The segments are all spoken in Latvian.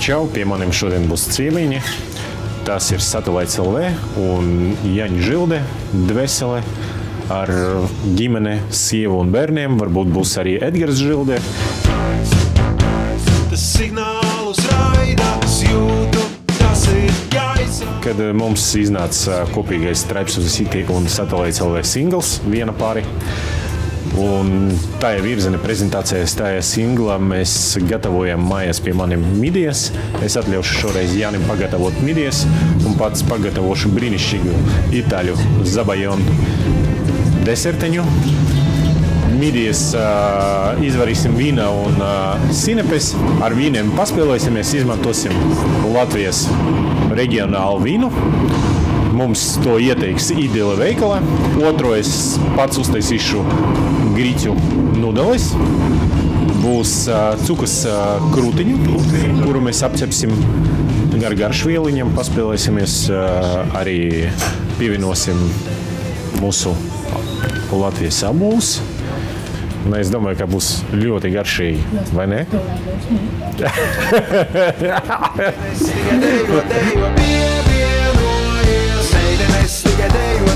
Čau, pie manim šodien būs ciemiņi. Tas ir Satelīts LV un Jaņa Žilde, Dvesele ar ģimene, sievu un bērniem. Varbūt būs arī Edgars Žilde. Kad mums iznāca kopīgais Stripes of the City un Satelīts LV singls, viena pari. Un tajā virzene prezentācijā tajā singlā mēs gatavojam mājās pie manim midijas. Es atļaušu šoreiz Jānim pagatavot midijas un pats pagatavošu brīnišķīgu itāļu zabajonu deserteņu. Midijas izvarīsim vīna un sinepes. Ar vīniem paspēlēsimies, izmantosim Latvijas reģionālu vīnu. Mums to ieteiks Idila veikalā. Otro es pats uztaisīšu grīķu nudeles. Būs cukas krūtiņu, kuru mēs apcepsim ar garšvieliņam. Paspēlēsimies, arī pievienosim mūsu Latvijas abolus. Un es domāju, ka būs ļoti garšīgi, vai ne? Meitenes tikai dejo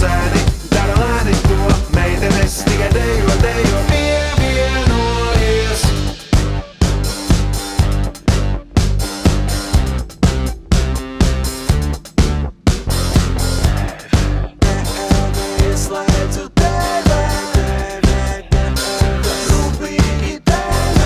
zēni, dara lēni to. Meitenes tikai dejo pievienojies. Ieslēdzu TV, rūpīgi TV.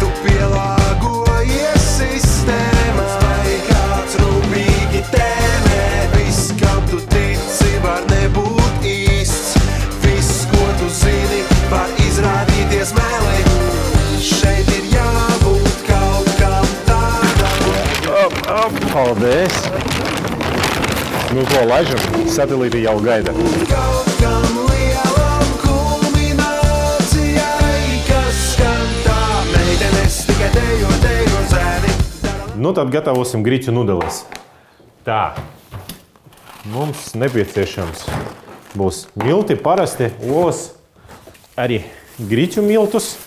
Tu pielāgojies sistēmai, kāds rūpīgi TV. Viss, kam tu tici, var nebūt īsts. Viss, ko tu zini, var izrādīties meli. Šeit ir jābūt kaut kam tādam. Paldies! Nu ko, laižam? Satelīti jau gaida. Kaut kam lielam kulminācijai, kas skan tā. Meitenes tikai dejo zēni. Nu tad gatavosim grīķu nudeles. Tā. Mums nepieciešams būs milti, parasti olas, arī grīķu miltus,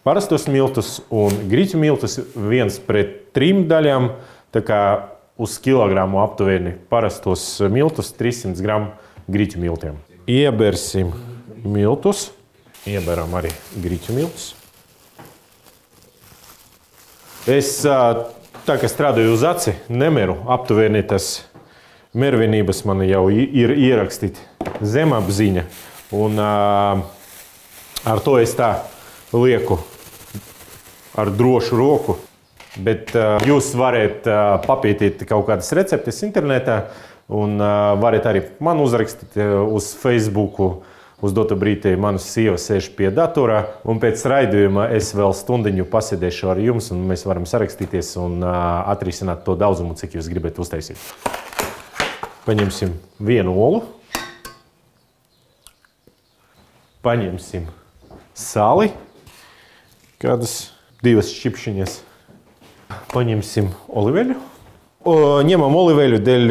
parastos miltus un grīķu miltus 1:3 daļām, tā kā uz kilogramu aptuveni parastos miltus 300 gramu grīķu miltiem. Iebersim miltus, ieberam arī grīķu miltus. Es, tā kā strādāju uz aci, nemeru aptuveni tas mervienības man jau ir ierakstīt zemapziņa. Un ar to es tā lieku ar drošu roku. Bet jūs varat papētīt kaut kādas receptes internetā un varat arī man uzrakstīt uz Facebooku. Uz dotu brīdi mana sieva sēž pie datorā, un pēc raidījuma es vēl stundiņu pasēdēšu ar jums, un mēs varam sarakstīties un atrisināt to daudzumu, cik jūs gribat uztaisīt. Paņemsim vienu olu. Paņemsim sāli, kādas 2 šķipšiņas. Paņemsim oliveļu. Ņemam oliveļu dēļ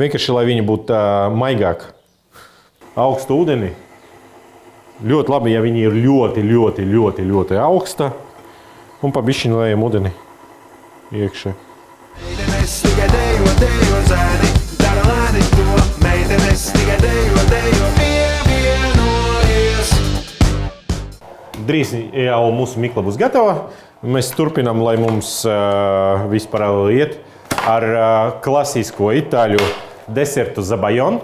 vienkārši, lai viņa būtu maigāk. Augstu ūdeni. Ļoti labi, ja viņi ir ļoti augsta. Un pa bišķiņu lejam ūdeni iekšā. Meitenes tikai dejo zēni, dara lēni to. Meitenes tikai dejo pievienojies. Drīz jau mūsu mikla būs gatava. Mēs turpinām, lai mums viss paralēli iet ar klasisko itāļu desertu zabajonu.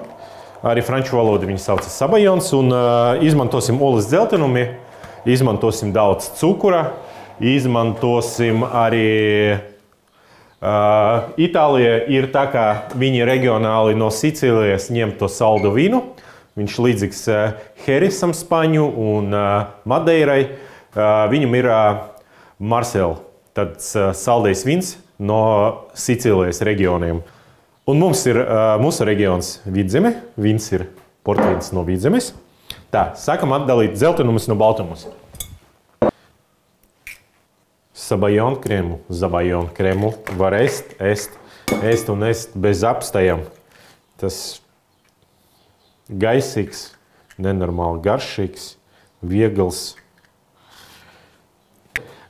Arī franču valoda viņu sauc sabajons. Un izmantosim olas dzeltenumi, izmantosim daudz cukura, izmantosim arī Itālija ir tā, kā viņi regionāli no Sicīlijas ņem to saldu vīnu. Viņš līdzīgs Herisam Spaņu un Madeirai. Viņam ir Marsel, tāds saldējs vīns no Sicīlijas reģioniem. Un mums ir mūsu reģions Vidzeme, vīns ir portvīns no Vidzemes. Tā, sākam atdalīt dzeltenumus no baltumus. Sabajon krēmu var ēst un ēst bez apstajām. Tas gaisīgs, nenormāli garšīgs, viegls.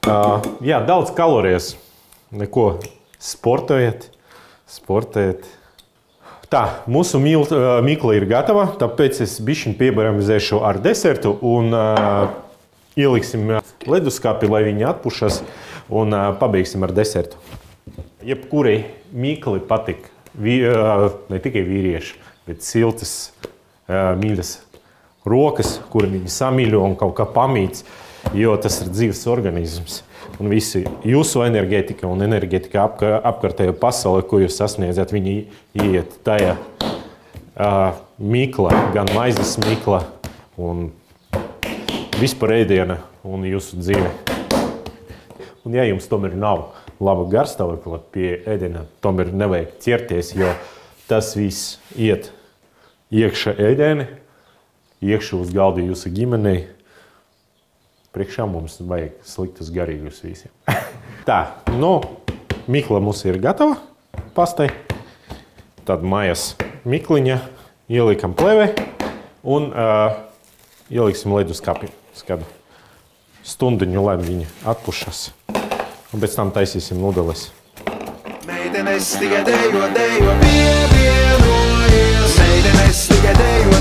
Jā, daudz kalorijas. Neko sportējiet. Tā, mūsu mikla ir gatava, tāpēc es bišķiņ piebaramizēšu ar desertu un ieliksim leduskapī, lai viņi atpušas un pabeigsim ar desertu. Jebkurai mikli patīk, ne tikai vīrieši, bet siltas, mīļas rokas, kuri viņi samīļo un kaut kā pamīts, jo tas ir dzīves organisms. Un visi jūsu enerģētika un enerģētika apkārtējo pasauli, ko jūs sasniedzat, viņi iet tajā mikla, gan maizes mikla un vispār ēdiena un jūsu dzīve. Un ja jums tomēr nav laba garstāvokļa pie ēdiena, tomēr nevajag ķerties, jo tas viss iet iekšā ēdieni, iekšā uz galda jūsu ģimenei. Priekšā mums vajag sliktus garīgus visiem. Tā, mikla mums ir gatava pastai. Tad maijas mikliņa ielikam plēvē un ieliksim leduskapī. Skatu stundiņu, lai viņi atpušas. Un pēc tam taisīsim nudeles. Meitenes tikai dejo, pievienojies. Meitenes tikai dejo,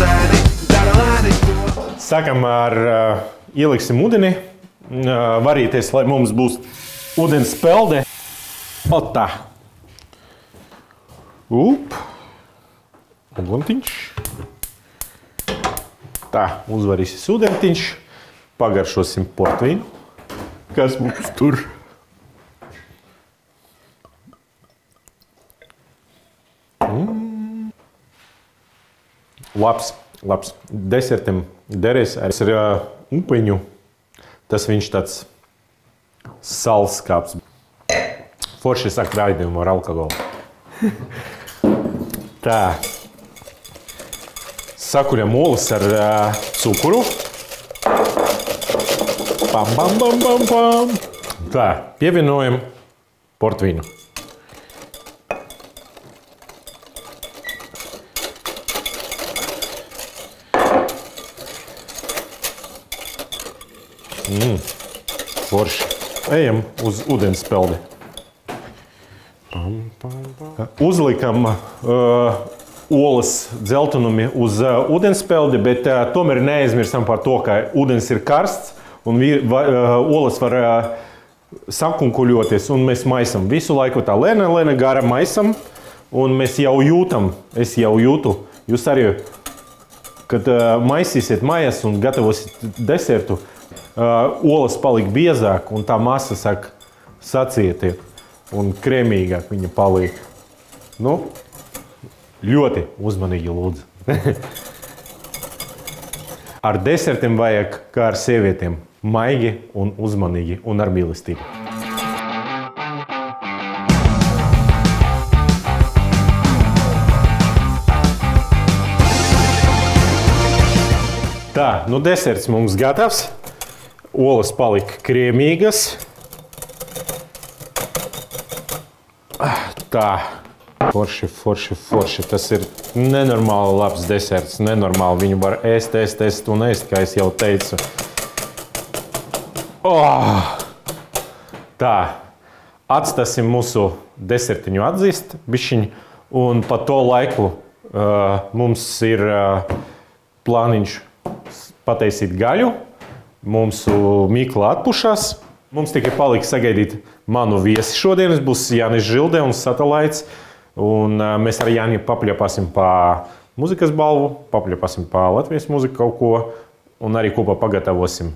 zēni, dara lēni to. Sākam ar ieliksim ūdeni, varīties, lai mums būs ūdens pelde. Tā. Uguntiņš. Tā, uzvarīsies ūdentiņš. Pagaršosim portvīnu. Kas mums tur? Labs. Desertam derēs ar upeņu. Tas viņš tāds salskāps. Forši saka raidījumu ar alkoholu. Tā. Sakuļam olas ar cukuru. Pam. Tā, pievienojam portvīnu. Forši. Ejam uz ūdens peldi. Uzlikam olas dzeltenumi uz ūdens peldi, bet tomēr neaizmirstam par to, ka ūdens ir karsts un olas var sakunkuļoties un mēs maisam. Visu laiku tā lēna gara maisam un mēs jau jūtam, es jau jūtu. Jūs arī, kad maisīsiet mājās un gatavosiet desertu, olas palika biezāk un tā masa sāk sacietiet un krēmīgāk viņa palika. Ļoti uzmanīgi lūdzu. Ar desertiem vajag kā ar sievietēm. Maigi un uzmanīgi un ar mīlestību. Tā, deserts mums gatavs. Olas palika krēmīgas. Tā, forši. Tas ir nenormāli labs deserts. Nenormāli. Viņu var ēst un ēst, kā es jau teicu. Tā, atstāsim mūsu desertiņu atzīst bišķiņ. Un pa to laiku mums ir plāniņš pataisīt gaļu. Mūsu mikla atpušās. Mums tikai palika sagaidīt manu viesi šodienas. Būs Jānis Žilde un Satalaits. Un mēs ar Jāni papļapāsim pa muzikas balvu, papļapāsim pa Latvijas muziku kaut ko un arī kopā pagatavosim.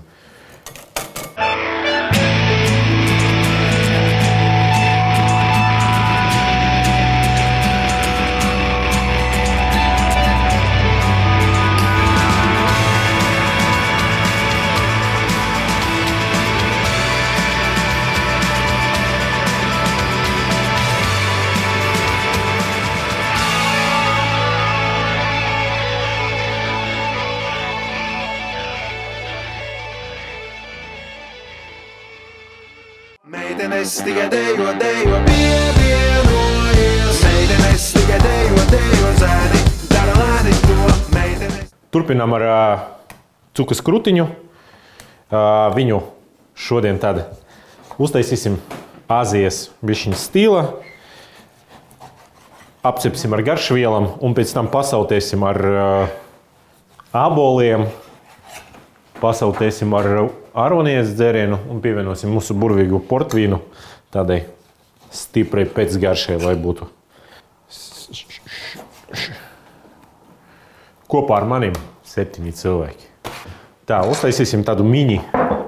Meitenes tikai dejo, pievienojies. Meitenes tikai dejo, zēni, dara lēni to. Meitenes. Turpinām ar cukas krutiņu. Viņu Šodien tad uztaisīsim Āzijas bišķiņa stila, apcepsim ar garšvielam un pēc tam pasautēsim ar āboliem, pasautēsim ar aronietes dzērienu un pievienosim mūsu burvīgu portvīnu tādai stiprai pēcgaršai, lai būtu. Kopā ar manim 7 cilvēki. Tā, uztaisīsim tādu mini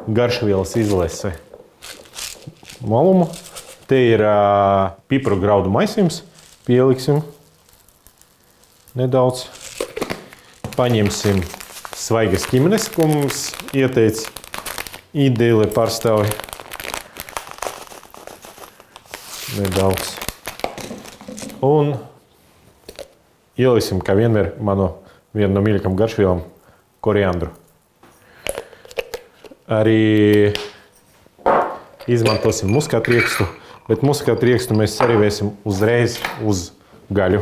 garšvielas izlēsi malumu. Te ir pipru graudu maisījums. Pieliksim nedaudz. Paņemsim svaigas ķimenes, ko mums ieteica ideāli pārstāvi. Nedaudz. Un ieliksim, kā vienmēr, vienu no mīļākām garšvielām koriandru. Arī izmantosim muskātriekstu, bet muskātriekstu mēs sarīvēsim uzreiz uz gaļu.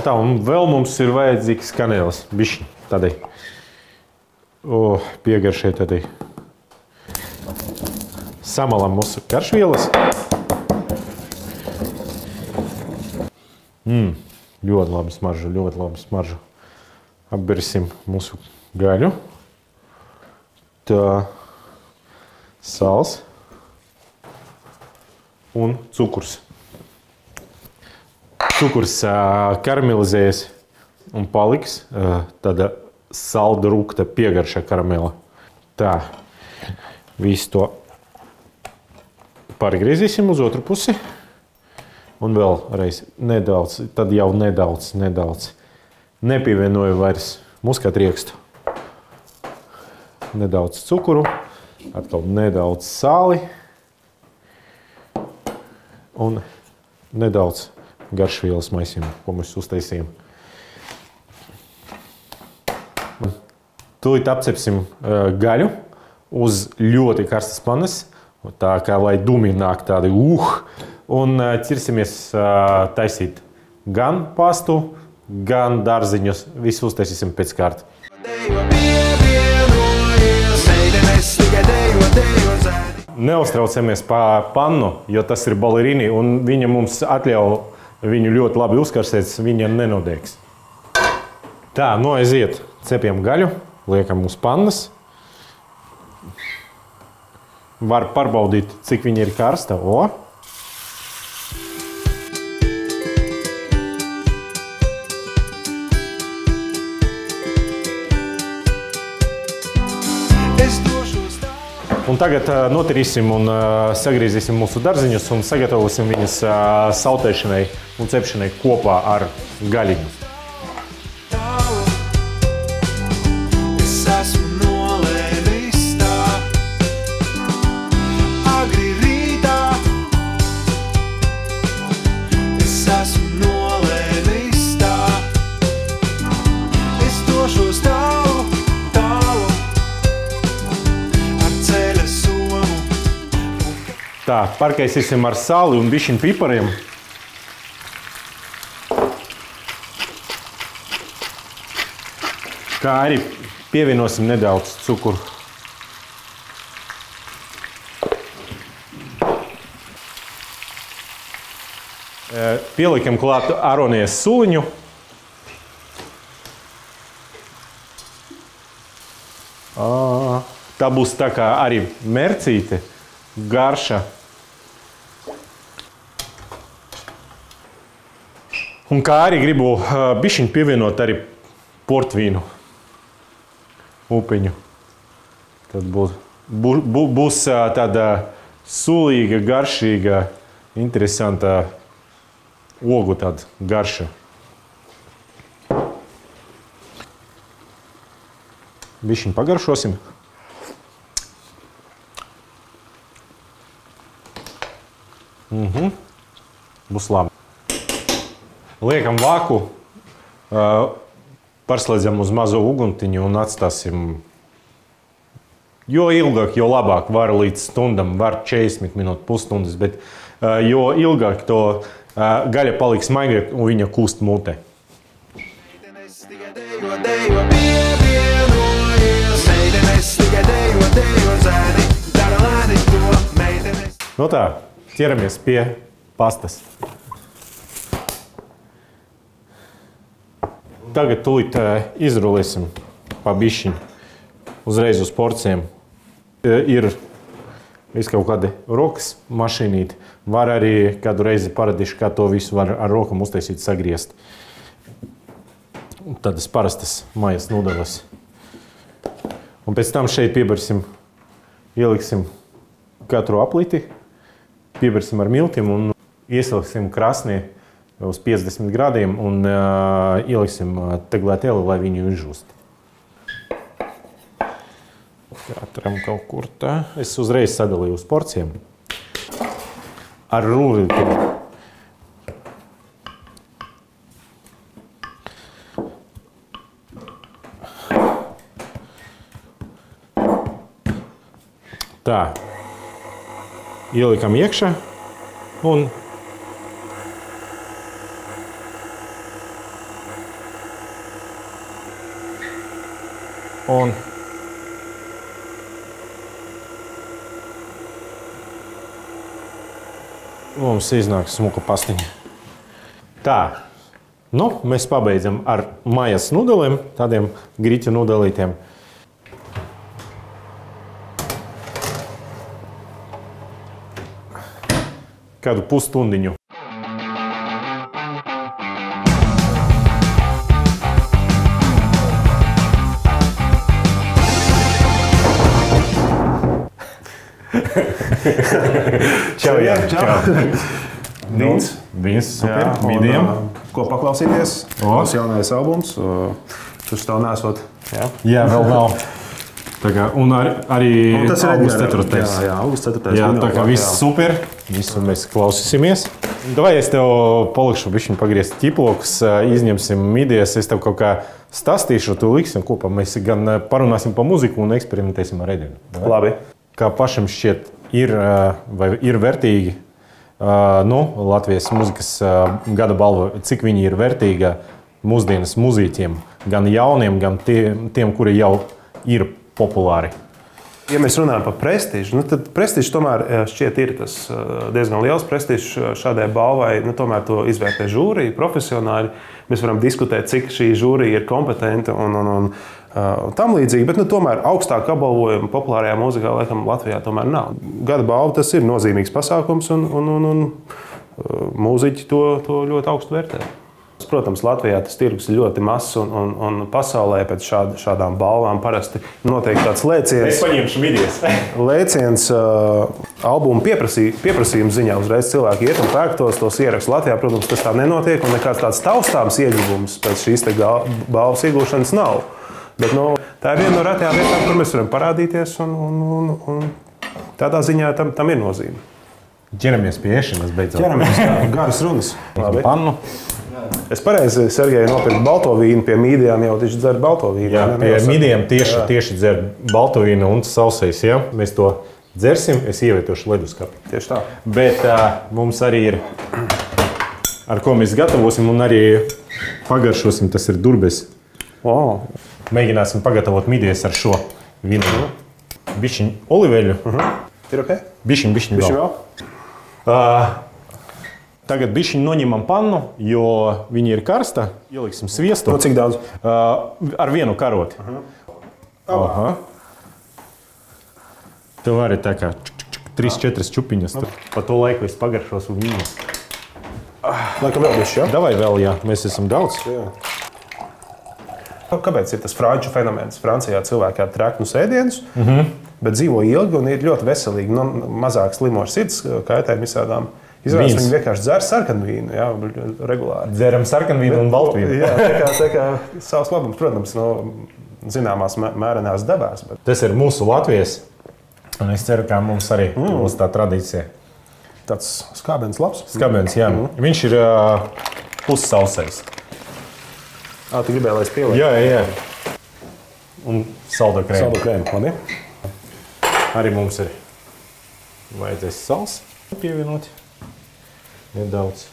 Tā, un vēl mums ir vajadzīgs kanēlis, bišķi tādai. Piegaršai tādai. Samalam mūsu garšvielas. Ļoti labi smaržu, ļoti labi smaržu. Apbersim mūsu gaļu. Tā, sāls un cukurs. Cukurs karamelizējas un paliks tāda salda rūkta piegarša karamela. Tā, visu to pārgriezīsim uz otru pusi. Un vēlreiz nedaudz, tad jau nedaudz. Nepievienoju vairs muskātriekstu. Nedaudz cukuru, atkal nedaudz sāli un nedaudz garšvielas maisījumu, ko mēs uztaisījām. Tūlīt apcepsim gaļu uz ļoti karstas panas, tā kā lai dumi nāk tādi un ķirsimies taisīt gan pastu, gan dārziņus, visu uztaisīsim pēc kārta. Neuztraucamies par pannu, jo tas ir balerīni, un viņa mums atļauj viņu ļoti labi uzkarstēt, viņa nenodēgs. Tā, noiziet, cepjam gaļu, liekam uz pannas. Var pārbaudīt, cik viņa ir karsta. Un tagad notirīsim un sagriezīsim mūsu dārziņus un sagatavosim viņas sautēšanai un cepšanai kopā ar gaļiņu. Tā, pārkaisīsim ar sāli un bišķiņu pipariem. Kā arī pievienosim nedaudz cukuru. Pielikam klāt aronietes suliņu. Tā būs tā kā arī mercīte, garša. Un kā arī gribu bišķiņu pievienot arī portvīnu upiņu. Tad būs tāda sulīga, garšīga, interesanta ogu tāda garša. Bišķiņu pagaršosim. Būs labi. Liekam vāku, pārslēdzam uz mazo uguntiņu un atstāsim. Jo ilgāk, jo labāk. Var līdz stundam, var 40 minūtes, pusstundas, bet jo ilgāk to gaļa paliks maiga un viņa kūst mutē. Nu tā, ķeramies pie pastas. Tagad tūlīt izrulēsim pa bišķiņu uzreiz uz porcijiem. Ir kaut kādi rokas mašīnīti. Var arī kādu reizi paradīšu, kā to visu var ar rokam uztaisīt, sagriezt. Tādas parastas maijas nudeles. Un pēc tam šeit piebarsim, ieliksim katru apliti, piebarsim ar miltiem un iesaliksim krasnī uz 50 grādiem un ieliksim teglēteli, lai viņu izžūst. Katram kaut kur tā. Es uzreiz sadalīju uz porcijiem. Ar rulītiem. Tā. Ielikam iekšā un mums iznāk smuka pastiņa. Tā, nu, mēs pabeidzam ar maijas nudelēm, tādiem griķu nudelītiem. Kādu pusstundiņu. Čau, jā. Vīns, super, mīdiem. Ko paklausīties? Mums jaunais albums. Kurš tev nesot? Jā, vēl nav. Un arī augusts 4. Jā, augusts 4. Jā, tā kā viss super. Visu mēs klausīsimies. Davai es tev palikšu bišķiņu pagriezt ķiplokus, izņemsim midijas, es tev kaut kā stāstīšu, tu liksim kopā. Mēs gan parunāsim pa muziku un eksperimentēsim ar Edinu. Labi. Kā pašam šķiet, ir vērtīgi Latvijas mūzikas gada balva, cik viņi ir vērtīga mūsdienas mūzīķiem, gan jauniem, gan tiem, kuri jau ir populāri. Ja mēs runājam par prestižu, tad prestižs tomēr šķiet ir tas diezgan liels prestižs šādai balvai. Tomēr to izvērtē žūrija, profesionāļi. Mēs varam diskutēt, cik šī žūrija ir kompetenta un tam līdzīgi, bet tomēr augstāku apbalvojumu populārajā mūzikā laikam Latvijā tomēr nav. Gada balva tas ir nozīmīgs pasākums un mūziķi to ļoti augstu vērtē. Protams, Latvijā tas tirgus ir ļoti mazs un pasaulē pēc šādām balvām parasti notiek tāds lēciens. Es paņemšu midijas. Lēciens albumu pieprasījuma ziņā uzreiz cilvēki iet un pērk tos ierakstus. Latvijā, protams, tas tā nenotiek un nekāds tāds taustāms ieguvums pēc šīs balvas iegūšanas nav. Bet tā ir viena no retajām vietām, kur mēs varam parādīties un tādā ziņā tam ir nozīme. Ķeramies pie ēšanas beidzot. Ķeramies, garas runas. Labi. Pannu. Es pareizi, Sergej, nopirku balto vīnu, pie mīdijām jau tieši dzer balto vīnu. Jā, pie mīdijām tieši dzer balto vīnu un sausais, ja? Mēs to dzersim, es ievietošu leduskapi. Tieši tā. Bet mums arī ir, ar ko mēs gatavosim un arī pagaršosim, tas ir durbes. Wow. Mēģināsim pagatavot mīdijas ar šo vīnu. Bišķiņ oliveļu. Ir ok? Bišķiņ vēl. Tagad bišķiņ noņemam pannu, jo viņa ir karsta. Ieliksim sviestu. No cik daudz? Ar vienu karoti. Aha. Tev arī tā kā 3-4 čupiņas. Pa to laiku es pagaršos un vīnas. Laikam vēl bišķi, jā? Davai vēl, jā. Mēs esam daudz. Jā. Kāpēc ir tas franču fenomens? Francijā cilvēki ēd treknus ēdienus, bet dzīvo ilgi un ir ļoti veselīgi. Mazāk slimo ar sirds kaitēm visādām. Izrādās, viņi vienkārši dzer sarkanvīnu, jā, regulāri. Dzeram sarkanvīnu un baltvīnu. Jā, tā kā savs labums, protams, zināmās mērenās dabās. Bet... Tas ir mūsu Latvijas, un es ceru, ka mums arī būs tā tradīcija. Tāds skābens labs? Skābens, jā. Viņš ir pussausais. Tu gribēji, lai es pielieku? Jā. Un saldo krēmu. Saldo krēmu, labi. Arī mums ir vajadzēs sals pievienot. Nedaudz.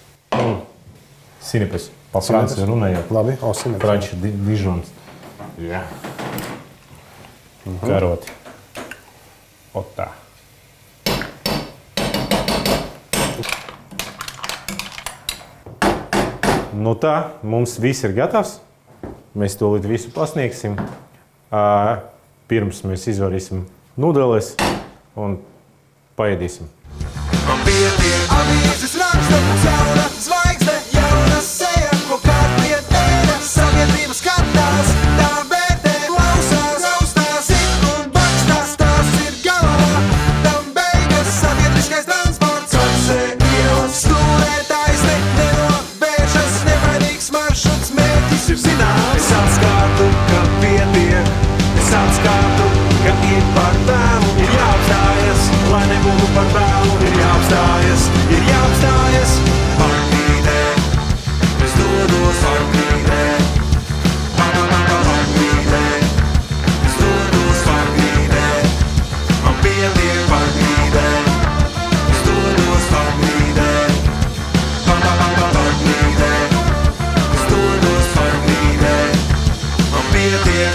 Sinepes. Pa franci runājot. Labi, sinepes. Franči dižons. Jā. Karoti. Ot tā. Nu tā, mums viss ir gatavs. Mēs tūlīt visu pasniegsim. Pirms mēs izvarīsim nūdeles un paēdīsim. Man pietiek avīzes raksta, jauna zvaigzne, jauna seja, ko kādu iedēļa, sabiedrība skatās, tā vērtē, klausās, raustās, it un bakstās, tās ir galvā, tam beigas sabiedriskais transports. Karsē ielas stūrē taisni, nenovēršas, nevainīgs maršruts, mērķis ir zināms. Es atskārtu, ka pietiek, es atskārtu, ka ir par vēlu, ir jāapstājas, lai nebūtu par vēlu, ir jāapstājas, parklīdē, es dodos parklīdē, parklīdē, es dodos parklīdē, man pietiek parklīdē, es dodos parklīdē, parklīdē, es dodos parklīdē, man pietiek.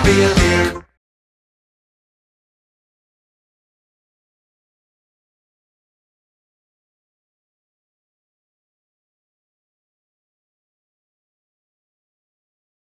Feel